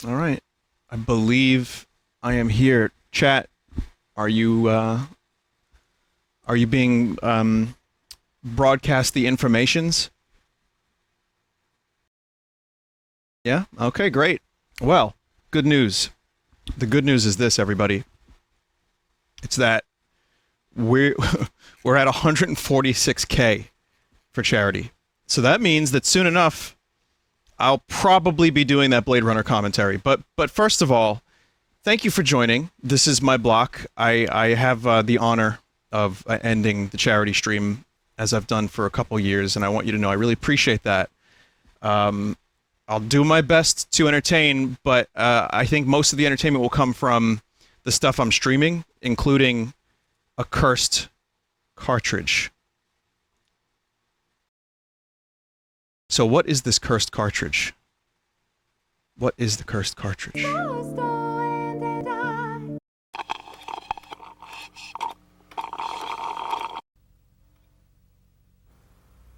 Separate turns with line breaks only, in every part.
All right. I believe I am here. Chat, are you being broadcast the informations? Yeah? Okay, great. Well, good news. The good news is this, everybody. It's that we're we're at 146K for charity. So that means that soon enough I'll probably be doing that Blade Runner commentary. But first of all, thank you for joining. This is my block. I have the honor of ending the charity stream as I've done for a couple years, and I want you to know I really appreciate that. I'll do my best to entertain, but I think most of the entertainment will come from the stuff I'm streaming, including a cursed cartridge. So what is this cursed cartridge? What is the cursed cartridge?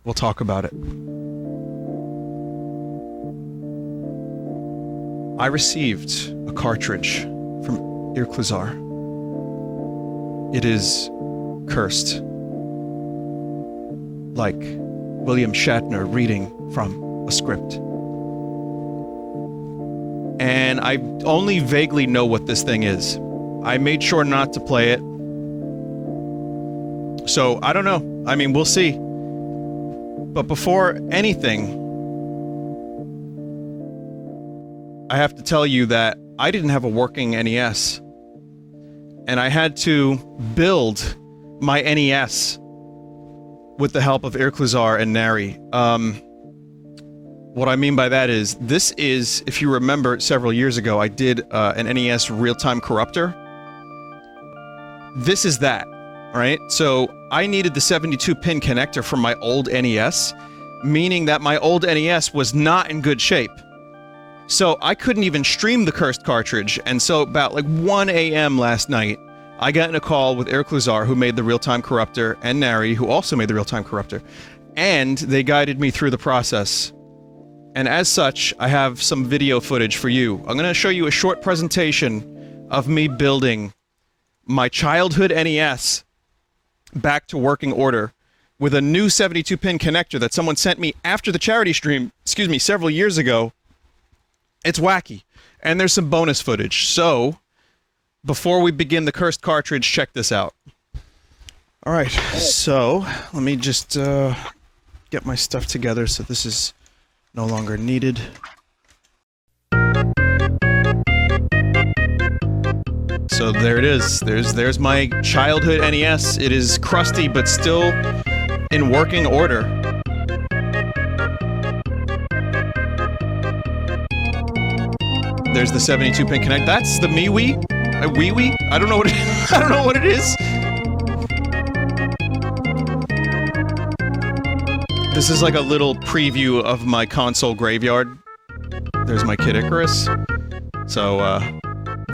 We'll talk about it. I received a cartridge from Irkluzar. It is cursed. Like William Shatner reading from a script. And I only vaguely know what this thing is. I made sure not to play it. So, I don't know. I mean, we'll see. But before anything, I have to tell you that I didn't have a working NES. And I had to build my NES with the help of Irkluzar and Nari. What I mean by that is, this is, if you remember several years ago, I did an NES real-time corruptor. This is that, right? So I needed the 72-pin connector from my old NES, meaning that my old NES was not in good shape. So I couldn't even stream the cursed cartridge, and so about like 1 a.m. last night, I got in a call with Irkluzar, who made the real-time corruptor, and Nari, who also made the real-time corruptor, and they guided me through the process. And as such, I have some video footage for you. I'm going to show you a short presentation of me building my childhood NES back to working order with a new 72-pin connector that someone sent me after the charity stream, excuse me, several years ago. It's wacky. And there's some bonus footage. So, before we begin the cursed cartridge, check this out. Alright, so, let me just get my stuff together so this is no longer needed. So there it is. There's my childhood NES. It is crusty, but still in working order. There's the 72-pin connect. That's the MeWe? A Wee-Wee? I don't know what it is. I don't know what it is. This is like a little preview of my console graveyard. There's my Kid Icarus. So,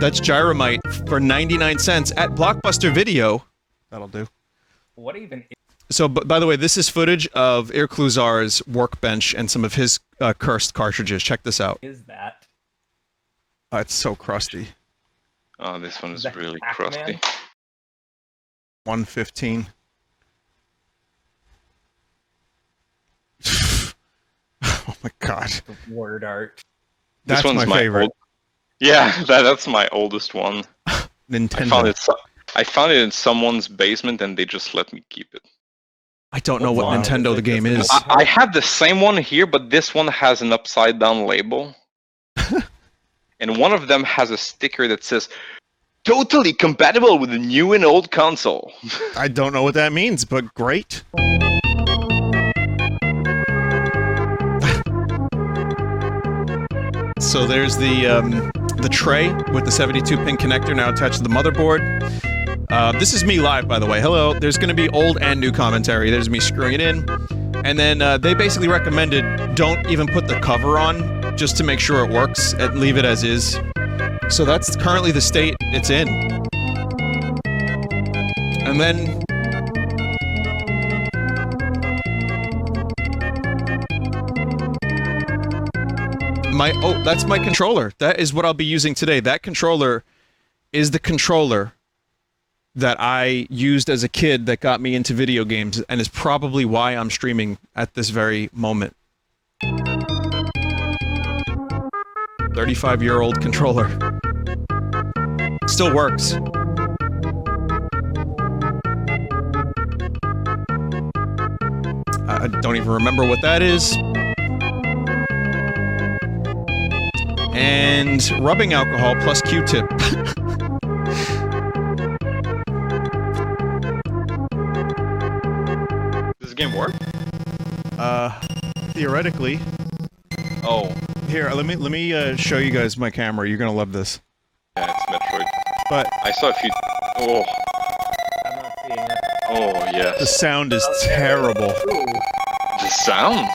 that's Gyromite for 99 cents at Blockbuster Video. That'll do.
What even is...
So, by the way, this is footage of Irkluzar's workbench and some of his cursed cartridges. Check this out.
Is that?
Oh, it's so crusty.
Oh, this one is really
Pac-Man?
crusty.
115. Oh my god.
The word art.
That's
This one's
my favorite.
Yeah, that's my oldest one.
Nintendo.
I found it in someone's basement and they just let me keep it.
I don't know what
Wow.
Nintendo the game is.
I have the same one here, but this one has an upside down label. And one of them has a sticker that says, "Totally compatible with the new and old console."
I don't know what that means, but great. So there's the tray with the 72-pin connector now attached to the motherboard. This is me live, by the way. Hello. There's going to be old and new commentary. There's me screwing it in. And then they basically recommended don't even put the cover on, just to make sure it works, and leave it as is. So that's currently the state it's in. And then... that's my controller. That is what I'll be using today. That controller is the controller that I used as a kid that got me into video games, and is probably why I'm streaming at this very moment. 35-year-old controller. Still works. I don't even remember what that is. And rubbing alcohol plus Q-tip.
Does this game work?
Theoretically.
Oh.
Here, let me show you guys my camera. You're gonna love this.
Yeah, it's Metroid.
But
I saw a few... Oh.
I'm not seeing it.
Oh, yes.
the sound is terrible.
Ooh.
The sound?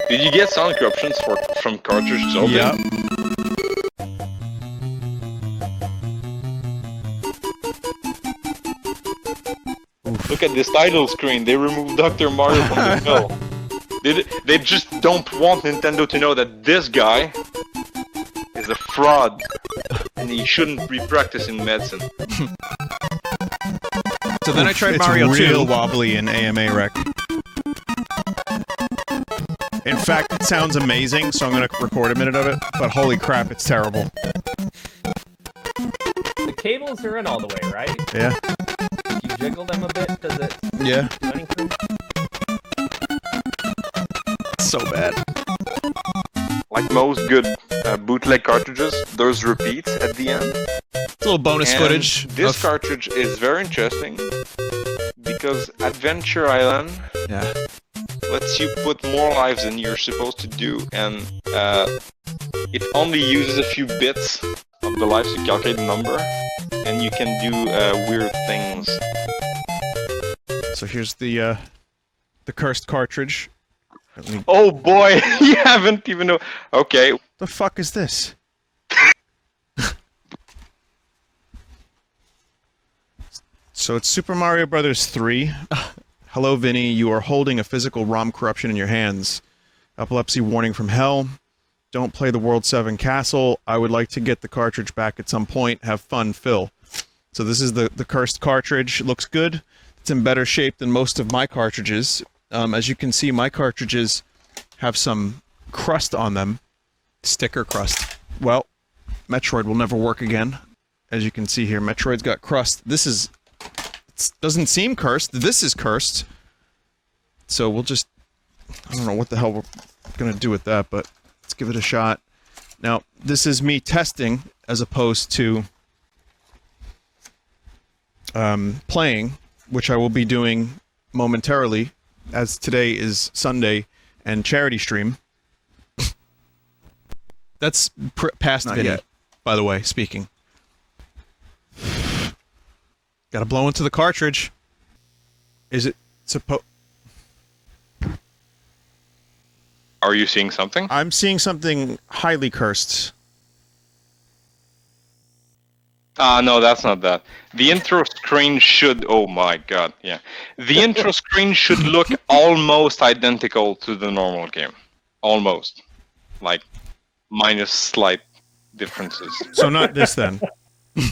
Did you get sound corruptions from Cartridge Zelda?
Yep.
Look at this title screen. They removed Dr. Mario from the film. They just don't want Nintendo to know that this guy is a fraud and he shouldn't be practicing medicine.
So then I tried Mario 2. It's real wobbly in AMA Rec. In fact, it sounds amazing, so I'm gonna record a minute of it, but holy crap, it's terrible.
The cables are in all the way, right?
Yeah.
If you jiggle them a bit, does it
Yeah.
do anything?
So bad.
Like most good bootleg cartridges, there's repeats at the end.
It's a little bonus
And
footage.
This cartridge is very interesting because Adventure Island lets you put more lives than you're supposed to do, and it only uses a few bits of the lives to calculate the number, and you can do weird things.
So here's the cursed cartridge.
Oh boy, you haven't even know. Okay.
The fuck is this? So it's Super Mario Brothers 3. Hello, Vinny. You are holding a physical ROM corruption in your hands. Epilepsy warning from hell. Don't play the World 7 Castle. I would like to get the cartridge back at some point. Have fun, Phil. So this is the cursed cartridge. Looks good. It's in better shape than most of my cartridges. As you can see, my cartridges have some crust on them. Sticker crust. Well, Metroid will never work again. As you can see here, Metroid's got crust. This is... It doesn't seem cursed. This is cursed. So we'll just... I don't know what the hell we're gonna do with that, but let's give it a shot. Now, this is me testing, as opposed to... playing, which I will be doing momentarily, as today is Sunday and charity stream. That's past Vinny, yet, by the way, speaking. Gotta blow into the cartridge. Is it supposed...
Are you seeing something?
I'm seeing something highly cursed.
No, that's not that. The intro screen should... Oh my god, yeah. The intro screen should look almost identical to the normal game. Almost. Like, minus slight differences.
So not this, then.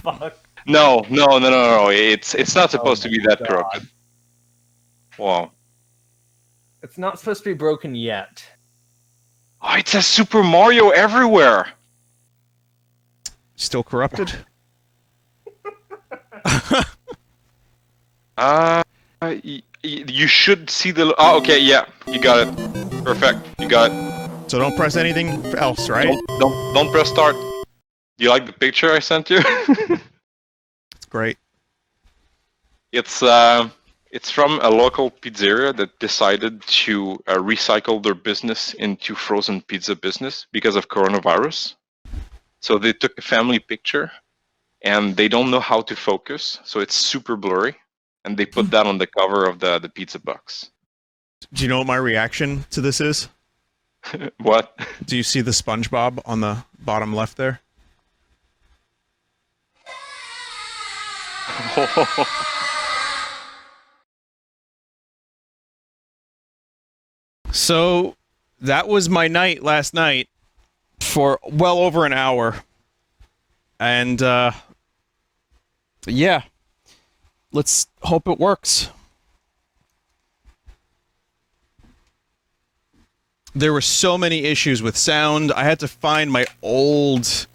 Fuck.
No. It's not supposed to be that corrupted. Wow.
It's not supposed to be broken yet.
Oh, it says Super Mario everywhere!
Still corrupted?
You should see the... Oh, okay, yeah. You got it. Perfect. You got it.
So don't press anything else, right?
Don't press start. Do you like the picture I sent you?
It's great.
It's from a local pizzeria that decided to recycle their business into frozen pizza business because of coronavirus. So they took a family picture, and they don't know how to focus, so it's super blurry, and they put that on the cover of the pizza box.
Do you know what my reaction to this is?
What?
Do you see the SpongeBob on the bottom left there? So, that was my night last night for well over an hour. And, yeah. Let's hope it works. There were so many issues with sound. I had to find my old,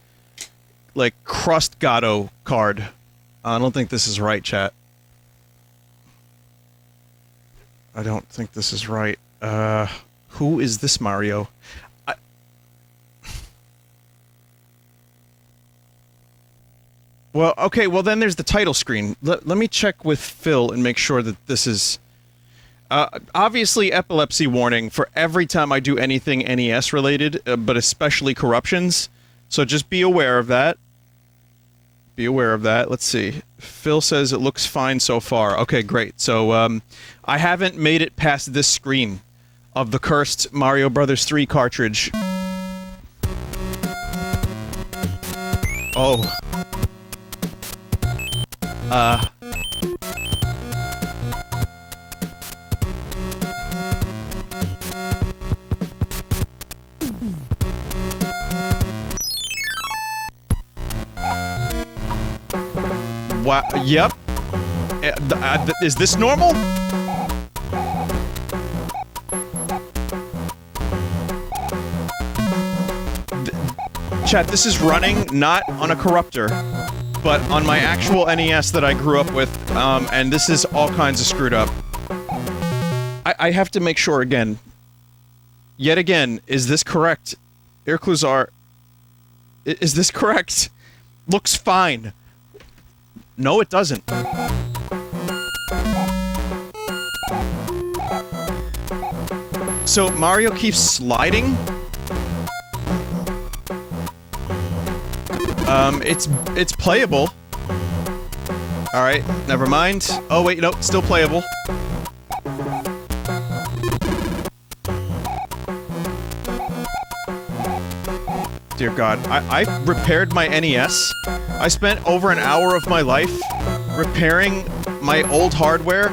like, Crust Gato card. I don't think this is right, chat. I don't think this is right. Who is this Mario? Well, okay, well then there's the title screen. Let me check with Phil and make sure that this is... obviously epilepsy warning for every time I do anything NES related, but especially corruptions. So just be aware of that. Be aware of that. Let's see. Phil says it looks fine so far. Okay, great. So, I haven't made it past this screen of the cursed Mario Brothers 3 cartridge. Oh. Wow, yep. Is this normal? Chat, this is running not on a corruptor, but on my actual NES that I grew up with, and this is all kinds of screwed up. I have to make sure again. Yet again, is this correct? Irkluzar, is this correct? Looks fine. No, it doesn't. So Mario keeps sliding? It's playable. Alright, never mind. Oh wait, no, still playable. Dear God, I repaired my NES. I spent over an hour of my life repairing my old hardware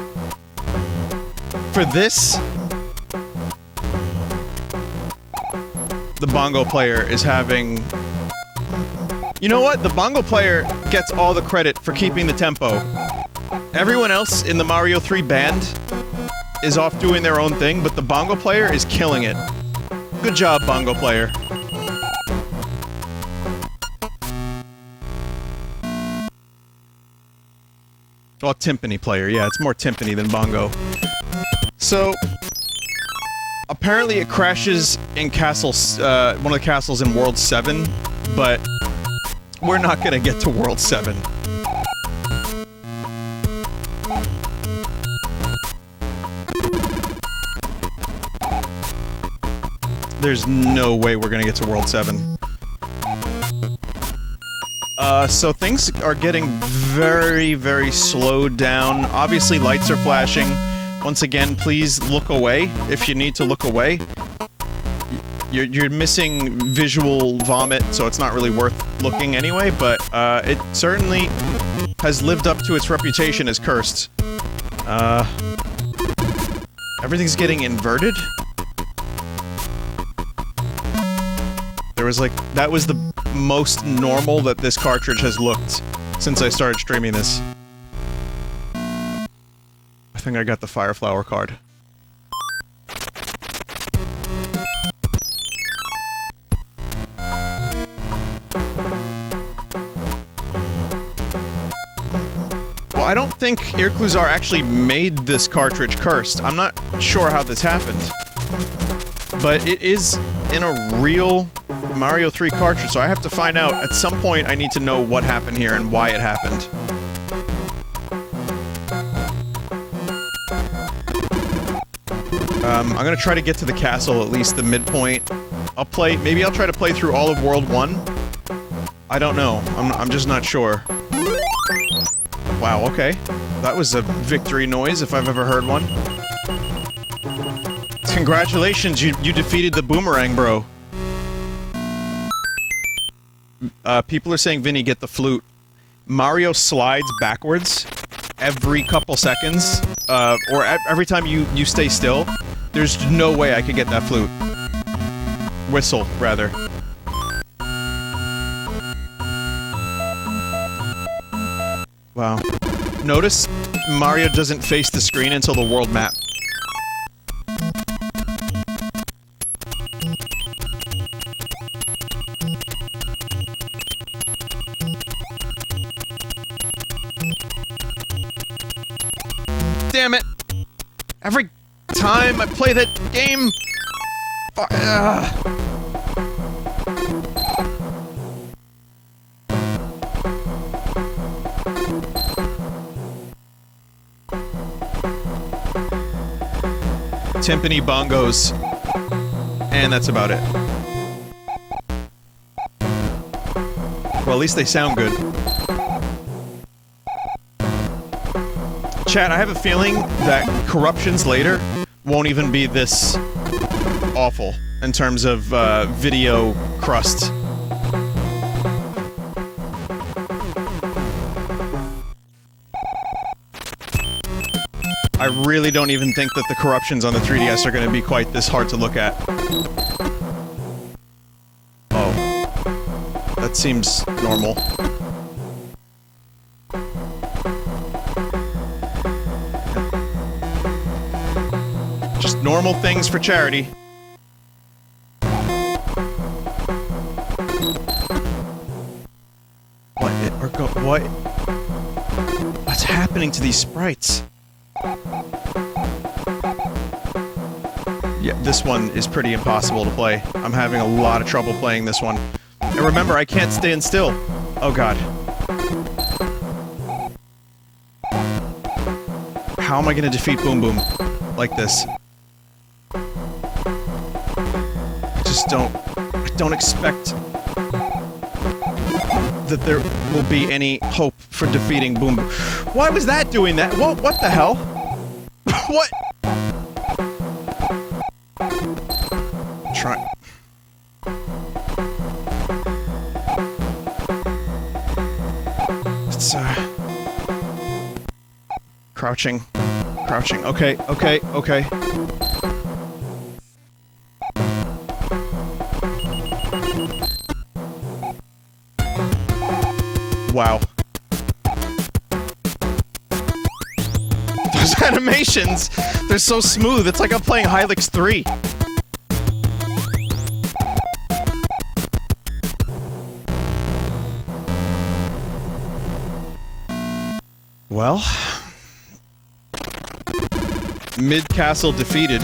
for this. The bongo player is having... You know what? The bongo player gets all the credit for keeping the tempo. Everyone else in the Mario 3 band is off doing their own thing, but the bongo player is killing it. Good job, bongo player. Well, timpani player. Yeah, it's more timpani than bongo. So, apparently it crashes in castles, one of the castles in World 7, but we're not gonna get to World 7. There's no way we're gonna get to World 7. So things are getting very, very slowed down. Obviously, lights are flashing. Once again, please look away if you need to look away. You're missing visual vomit, so it's not really worth looking anyway, but it certainly has lived up to its reputation as cursed. Everything's getting inverted? There was like... That was the most normal that this cartridge has looked since I started streaming this. I think I got the Fire Flower card. Well, I don't think Irkluzar actually made this cartridge cursed. I'm not sure how this happened. But it is in a real Mario 3 cartridge, so I have to find out. At some point, I need to know what happened here and why it happened. I'm gonna try to get to the castle, at least the midpoint. Maybe I'll try to play through all of World 1. I don't know. I'm just not sure. Wow, okay. That was a victory noise, if I've ever heard one. Congratulations, you defeated the Boomerang Bro. People are saying, Vinny, get the flute. Mario slides backwards every couple seconds, or every time you stay still. There's no way I could get that flute. Whistle, rather. Wow. Notice Mario doesn't face the screen until the world map. Damn it! Every time I play that game... Timpani bongos. And that's about it. Well, at least they sound good. Chat, I have a feeling that Corruptions later won't even be this awful in terms of video crust. I really don't even think that the Corruptions on the 3DS are going to be quite this hard to look at. Oh. That seems normal. Just normal things for charity. What? What's happening to these sprites? Yeah, this one is pretty impossible to play. I'm having a lot of trouble playing this one. And remember, I can't stand still. Oh god. How am I gonna defeat Boom Boom like this? I don't expect that there will be any hope for defeating Boom Boom. Why was that doing that? What the hell? What? Try. It's crouching. Crouching. Okay. Wow. Those animations, they're so smooth. It's like I'm playing Hylix 3. Well, mid-castle defeated.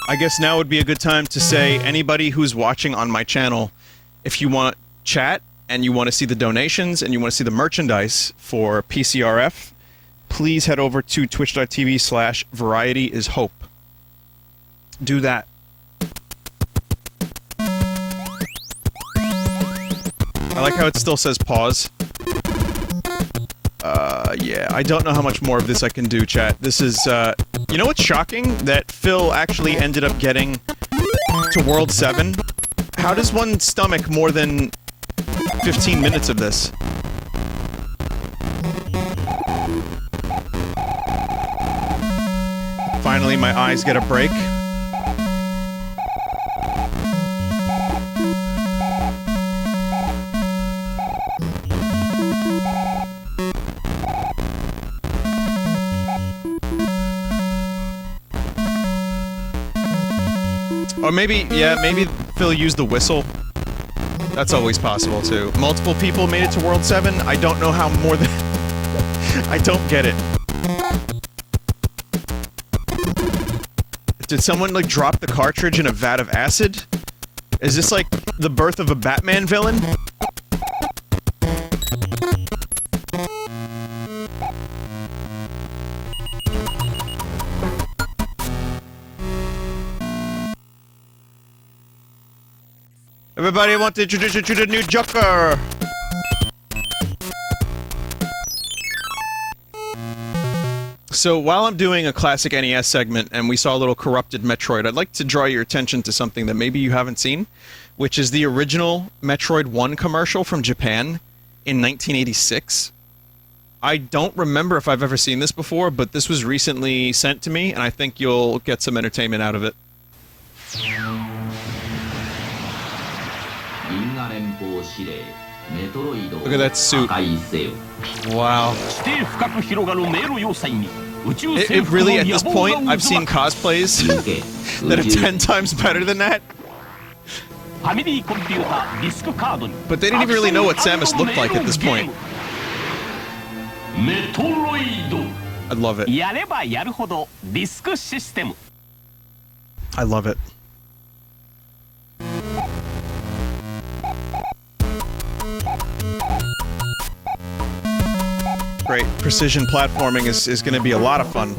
I guess now would be a good time to say, anybody who's watching on my channel, if you want chat, and you want to see the donations, and you want to see the merchandise for PCRF, please head over to twitch.tv/varietyishope. Do that. I like how it still says pause. Yeah, I don't know how much more of this I can do, chat. This is, you know what's shocking? That Phil actually ended up getting to World 7. How does one stomach more than 15 minutes of this? Finally, my eyes get a break. Or maybe, yeah, maybe Phil used the whistle. That's always possible, too. Multiple people made it to World 7. I don't know how more than... I don't get it. Did someone, like, drop the cartridge in a vat of acid? Is this, like, the birth of a Batman villain? Everybody, I want to introduce you to the new Joker! So, while I'm doing a classic NES segment, and we saw a little corrupted Metroid, I'd like to draw your attention to something that maybe you haven't seen, which is the original Metroid 1 commercial from Japan in 1986. I don't remember if I've ever seen this before, but this was recently sent to me, and I think you'll get some entertainment out of it. Look at that suit. Wow. It really, at this point, I've seen cosplays that are 10 times better than that. But they didn't even really know what Samus looked like at this point. I love it. I love it. Great. Precision platforming is going to be a lot of fun.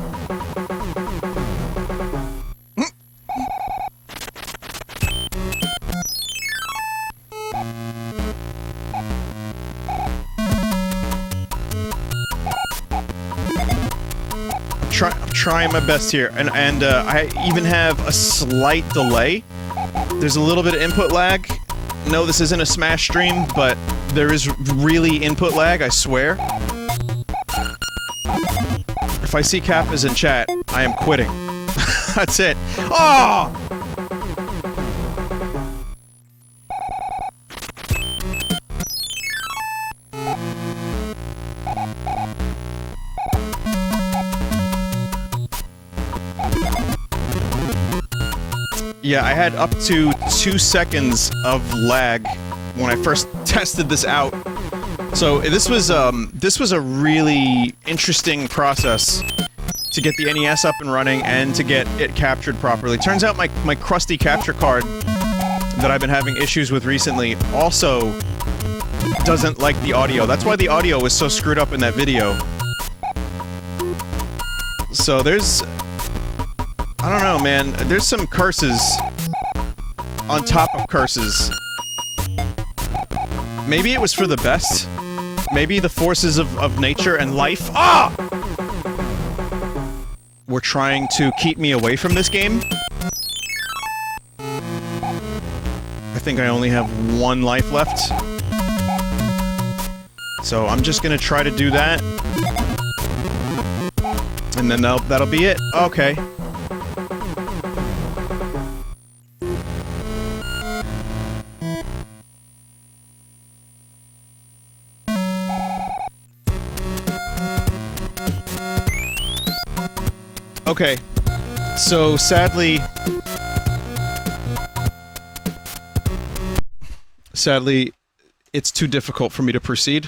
I'm trying my best here, and I even have a slight delay. There's a little bit of input lag. No, this isn't a Smash stream, but there is really input lag, I swear. If I see Kappas in chat, I am quitting. That's it. Oh! Yeah, I had up to 2 seconds of lag when I first tested this out. So this was a really interesting process to get the NES up and running and to get it captured properly. Turns out my crusty capture card that I've been having issues with recently also doesn't like the audio. That's why the audio was so screwed up in that video. So there's... I don't know, man. There's some curses on top of curses. Maybe it was for the best. Maybe the forces of nature and life were trying to keep me away from this game. I think I only have 1 life left. So I'm just gonna try to do that. And then that'll be it. Okay. Okay, so sadly, it's too difficult for me to proceed,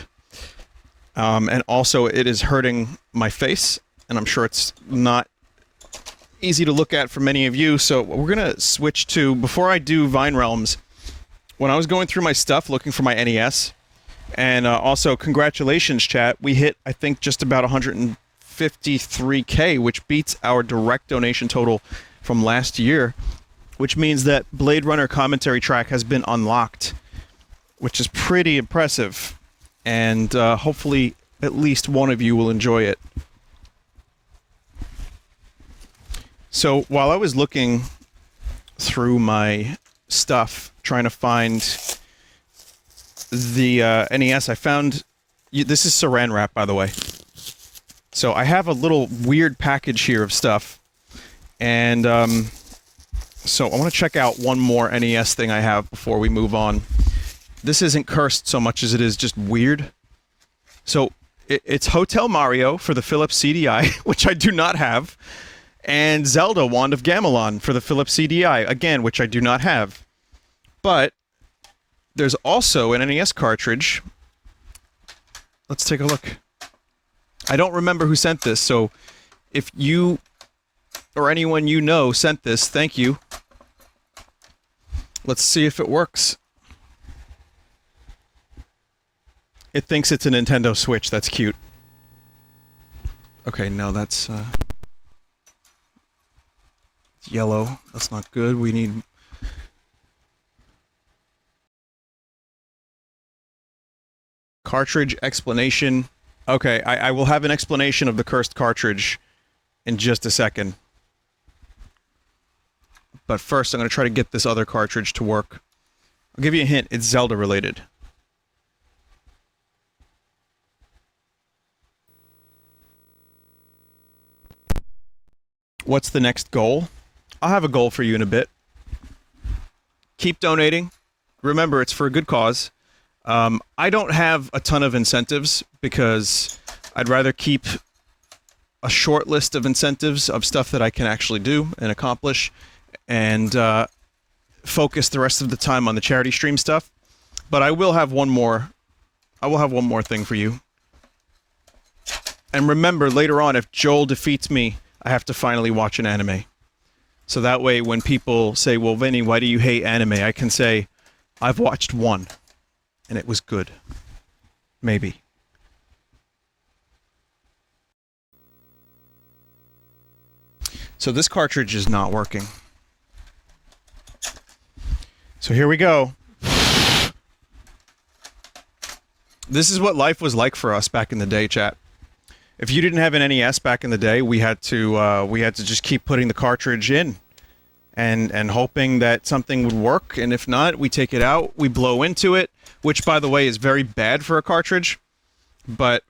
and also it is hurting my face, and I'm sure it's not easy to look at for many of you, so we're gonna switch to, before I do Vine Realms, when I was going through my stuff looking for my NES, and also congratulations chat, we hit, I think, just about 153K, which beats our direct donation total from last year, which means that Blade Runner commentary track has been unlocked, which is pretty impressive, and hopefully at least one of you will enjoy it. So while I was looking through my stuff, trying to find the NES, I found... This is saran wrap, by the way. So I have a little weird package here of stuff, and so I want to check out one more NES thing I have before we move on. This isn't cursed so much as it is just weird. So it's Hotel Mario for the Philips CDI, which I do not have, and Zelda Wand of Gamelon for the Philips CDI, again, which I do not have. But there's also an NES cartridge. Let's take a look. I don't remember who sent this, so if you or anyone you know sent this, thank you. Let's see if it works. It thinks it's a Nintendo Switch. That's cute. Okay, no, that's yellow. That's not good. We need... Cartridge explanation. Okay, I will have an explanation of the cursed cartridge in just a second. But first, I'm going to try to get this other cartridge to work. I'll give you a hint. It's Zelda related. What's the next goal? I'll have a goal for you in a bit. Keep donating. Remember, it's for a good cause. I don't have a ton of incentives because I'd rather keep a short list of incentives of stuff that I can actually do and accomplish, and focus the rest of the time on the charity stream stuff. But I will have one more. I will have one more thing for you. And remember, later on, if Joel defeats me, I have to finally watch an anime. So that way, when people say, well, Vinny, why do you hate anime? I can say, I've watched one, and it was good. Maybe. So this cartridge is not working. So here we go. This is what life was like for us back in the day, chat. If you didn't have an NES back in the day, we had to just keep putting the cartridge in, and hoping that something would work. And if not, we take it out, we blow into it, which, by the way, is very bad for a cartridge. But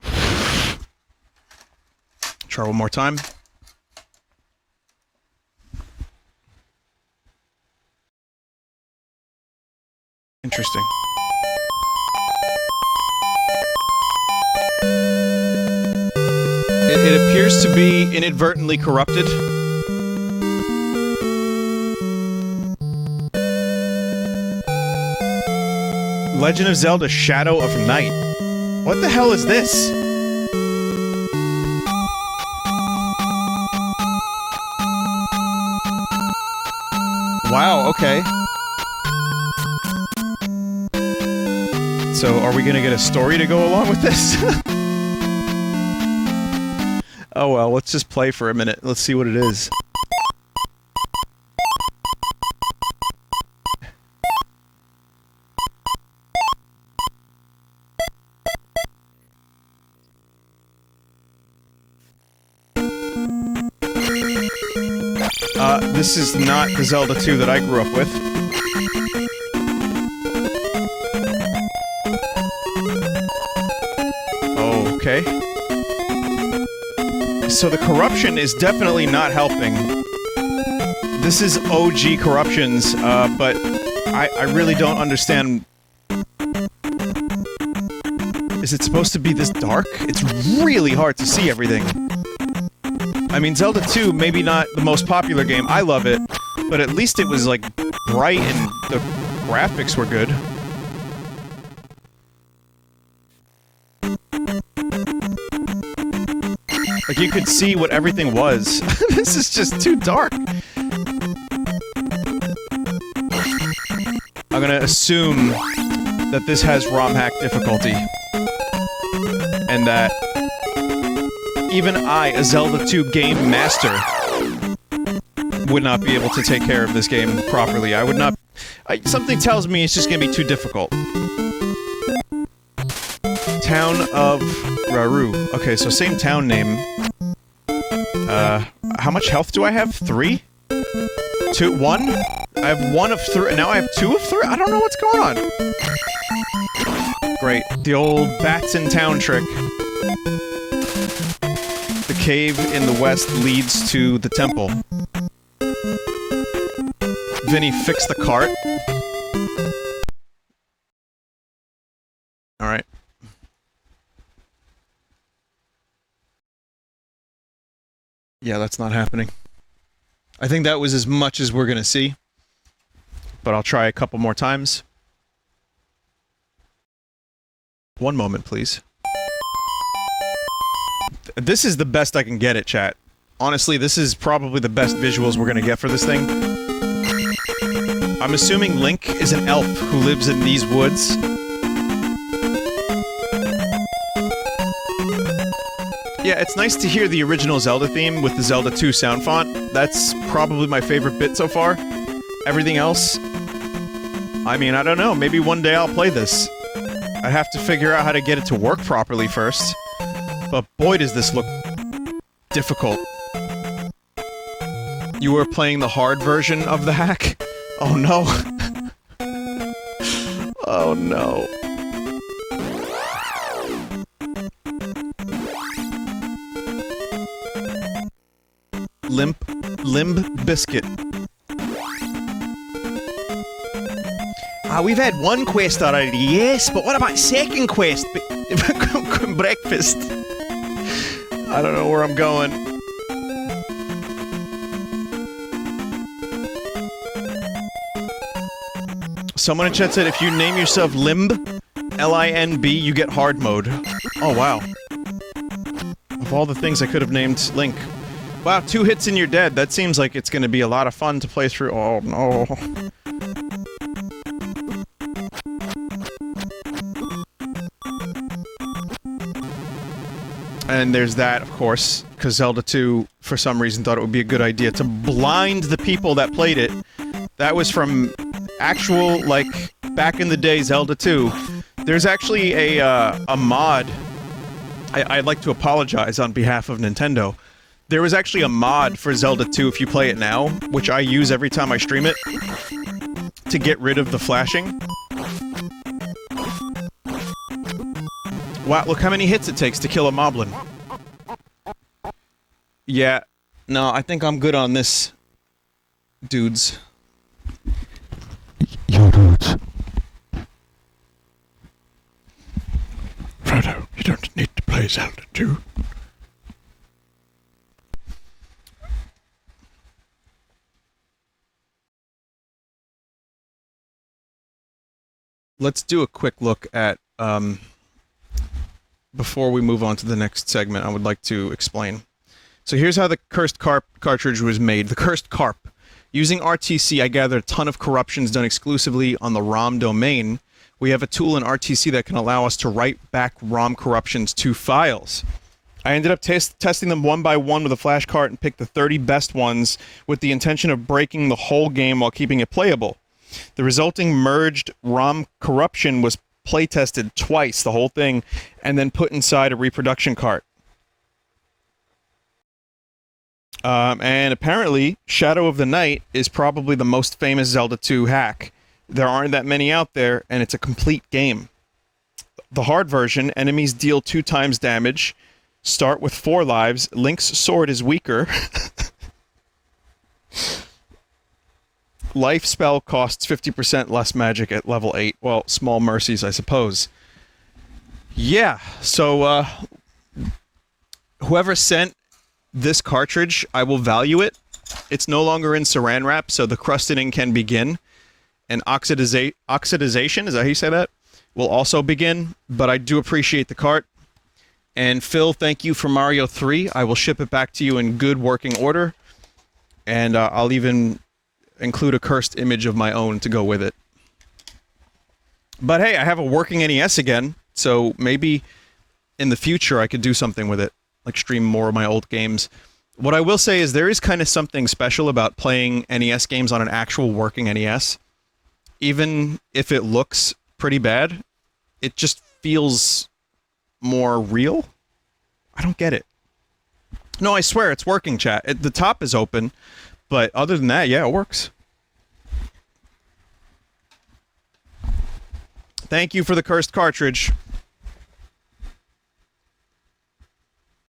try one more time. Interesting. It appears to be inadvertently corrupted. Legend of Zelda: Shadow of Night. What the hell is this? Wow, okay. So, are we gonna get a story to go along with this? Oh well, let's just play for a minute. Let's see what it is. This is not the Zelda 2 that I grew up with. Okay. So the corruption is definitely not helping. This is OG Corruptions, but I really don't understand. Is it supposed to be this dark? It's really hard to see everything. I mean, Zelda 2, maybe not the most popular game. I love it, but at least it was, like, bright and the graphics were good. Like, you could see what everything was. This is just too dark. I'm gonna assume that this has ROM hack difficulty. And that even I, a Zelda 2 game master, would not be able to take care of this game properly. I would not... something tells me it's just gonna be too difficult. Town of Raru. Okay, so same town name. How much health do I have? 3? 2? 1? I have 1 of 3. Now I have 2 of 3? I don't know what's going on. Great. The old bats in town trick. The cave in the west leads to the temple. Vinny, fix the cart. Alright. Yeah, that's not happening. I think that was as much as we're gonna see. But I'll try a couple more times. One moment, please. This is the best I can get it, chat. Honestly, this is probably the best visuals we're gonna get for this thing. I'm assuming Link is an elf who lives in these woods. Yeah, it's nice to hear the original Zelda theme with the Zelda 2 sound font. That's probably my favorite bit so far. Everything else... I mean, I don't know. Maybe one day I'll play this. I have to figure out how to get it to work properly first. But boy, does this look... difficult. You were playing the hard version of the hack? Oh no. Oh no. Limp Limb Biscuit. We've had one quest already, yes, but what about second quest? Breakfast. I don't know where I'm going. Someone in chat said if you name yourself Limb, L-I-N-B, you get hard mode. Oh, wow. Of all the things I could have named Link. Wow, 2 hits and you're dead. That seems like it's gonna be a lot of fun to play through. Oh, no. And there's that, of course, because Zelda 2, for some reason, thought it would be a good idea to blind the people that played it. That was from actual, like, back in the day, Zelda 2. There's actually a mod. I'd like to apologize on behalf of Nintendo. There was actually a mod for Zelda 2 if you play it now, which I use every time I stream it, to get rid of the flashing. Wow, look how many hits it takes to kill a moblin. Yeah, no, I think I'm good on this, dudes.
Yo, dudes. Frodo, you don't need to play Zelda 2.
Let's do a quick look at, before we move on to the next segment, I would like to explain. So here's how the Cursed Cartridge was made. The Cursed Carp. Using RTC, I gathered a ton of corruptions done exclusively on the ROM domain. We have a tool in RTC that can allow us to write back ROM corruptions to files. I ended up testing them one by one with a flash cart and picked the 30 best ones with the intention of breaking the whole game while keeping it playable. The resulting merged ROM corruption was playtested twice, the whole thing, and then put inside a reproduction cart. And apparently, Shadow of the Night is probably the most famous Zelda 2 hack. There aren't that many out there, and it's a complete game. The hard version, enemies deal 2 times damage, start with 4 lives, Link's sword is weaker. Life spell costs 50% less magic at level 8. Well, small mercies, I suppose. Yeah, so, whoever sent this cartridge, I will value it. It's no longer in saran wrap, so the crusting can begin. And oxidization, is that how you say that? Will also begin, but I do appreciate the cart. And Phil, thank you for Mario 3. I will ship it back to you in good working order. And I'll even include a cursed image of my own to go with it. But hey, I have a working NES again, so maybe in the future I could do something with it, like stream more of my old games. What I will say is there is kind of something special about playing NES games on an actual working NES. Even if it looks pretty bad, it just feels more real. I don't get it. No, I swear, it's working, chat. The top is open, but other than that, yeah, it works. Thank you for the Cursed Cartridge.